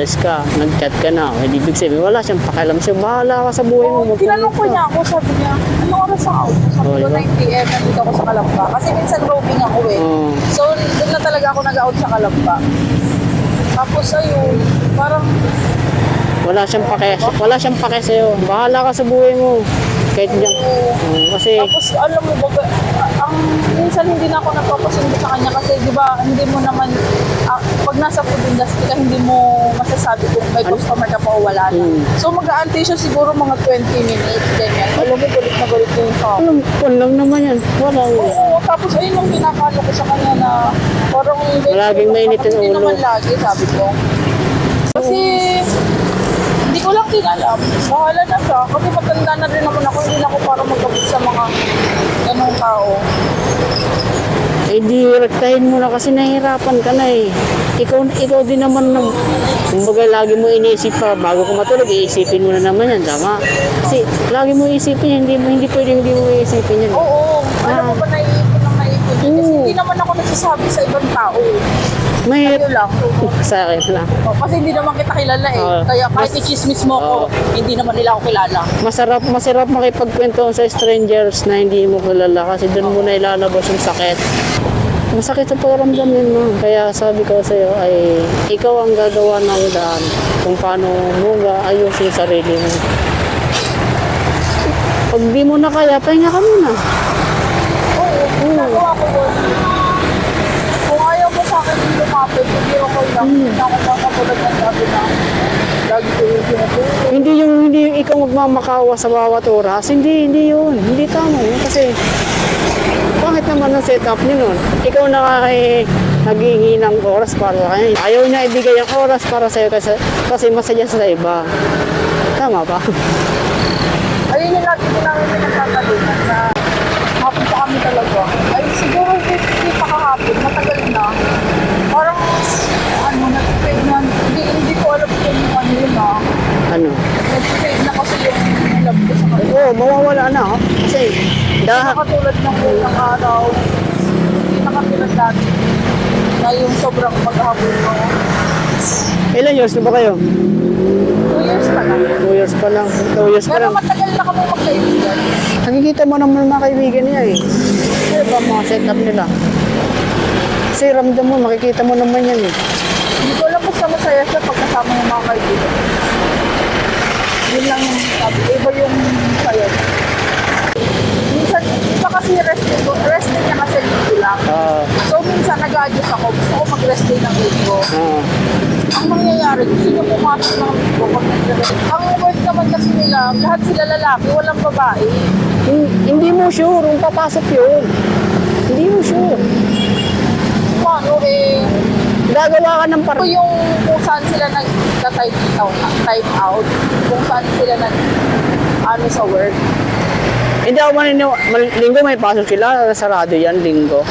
umalis ka, nag-chat ka na, o ibig sabihin, wala siyang pakialam sa'yo, bahala ka sa buhay mo. Tinanong ko niya ako, sabi niya, ano oras ako? Sabi ko, diba? 9 p.m. nandito ako sa Kalamba. Kasi minsan roaming ako eh. So, doon na talaga ako nag-out sa Kalamba. Tapos ayun, parang Wala siyang pake sa'yo, bahala ka sa buhay mo. Kahit diyan. Kasi, tapos alam mo ba, ang minsan hindi na ako nagpapasundo sa kanya kasi di ba hindi mo naman pag nasa food industry ka hindi mo masasabi kung may customer ka pa o wala na. So mag-aantay siya siguro mga 20 minutes ganyan. Alam mo galit na yung tao. Alam lang naman yan. Wala. Oo, tapos ayun ang pinakalo ko sa kanya na parang Laging mainit yung hindi ulo. naman lagi sabi ko. Kasi hindi ko lang din alam. Bahala na siya. Kasi matanda na rin naman ako. Hindi na ako para magkabit sa mga ganong tao. Eh di, rektahin mo na kasi nahihirapan ka na eh. Ikaw din naman kumbaga lagi mo iniisip pa, bago ka matulog, iisipin mo na naman yan, tama? Kasi lagi mo iisipin yan, hindi pwedeng hindi mo iisipin yan. Oo. Alam mo ba naiipon ng naiipon yun? Kasi hindi naman ako nagsasabi sa ibang tao eh. Mahirap. Sa'yo lang. Sa akin lang. Kasi hindi naman kita kilala eh. Kaya kahit i-chismis mo ako, hindi naman nila ako kilala. Masarap makipagkwento sa strangers na hindi mo kilala kasi doon mo na ilalabas yung sakit. Masakit sa pakiramdam yun, no? Kaya sabi ko sa'yo ay ikaw ang gagawa ng daan kung paano mo ayusin yung sarili mo. Pag di mo na kaya, pahinga ka muna. Oo, ginagawa ko yun. Kung ayaw mo sa akin yung lumapit, hindi ako lang. Hindi ako makapulad ng sabi na lagi ko yung ginagawa. Hindi yung ikaw magmamakawa sa bawat oras. Hindi yun. Hindi tama yun. Kasi bakit naman ang setup niyo nun? Ikaw naghihingi ng oras para sa kanya. Ayaw niya ibigay ang oras para sa'yo kasi masaya sa iba. Tama ba? Ayun yung lagi ko namin pinagkakalunan na hapon pa kami talaga. Ay siguro hindi pa kahapon, matagal na. Parang nag-fade na, hindi ko alam kung ano yun na. Ano? Nag-fade na kasi yung love ko sa kanila. Oo, mawawala na. Kasi Nakatulad ng unang araw, hindi nakatulad dati na yung sobrang maghapon ko. ilan years na ba kayo? 2 years pa lang. 2 years pa lang. 2 years pa Pero lang. matagal na kami magkaibigan. Nakikita mo naman mga kaibigan niya eh. Ano ba mga setup nila? Kasi ramdam mo, makikita mo naman yan eh. Hindi ko alam basta masaya siya pag kasama ng mga kaibigan. Yun lang yung sabi. Iba yung sayo. Minsan, iba kasi rest day niya kasi linggo lang. So minsan nag-adjust ako. Gusto ko mag-rest day ng linggo. Ang mangyayari, gusto niya pumasok ng linggo pag nag-rest. Ang work naman kasi nila, lahat sila lalaki, walang babae. Hindi mo sure kung papasok yun. Hindi mo sure. Paano eh, Gagawa ka ng ito yung kung saan sila nag-time out, kung saan sila sa work. Hindi ako maniniwala. Linggo may pasok sila, sarado yan, linggo.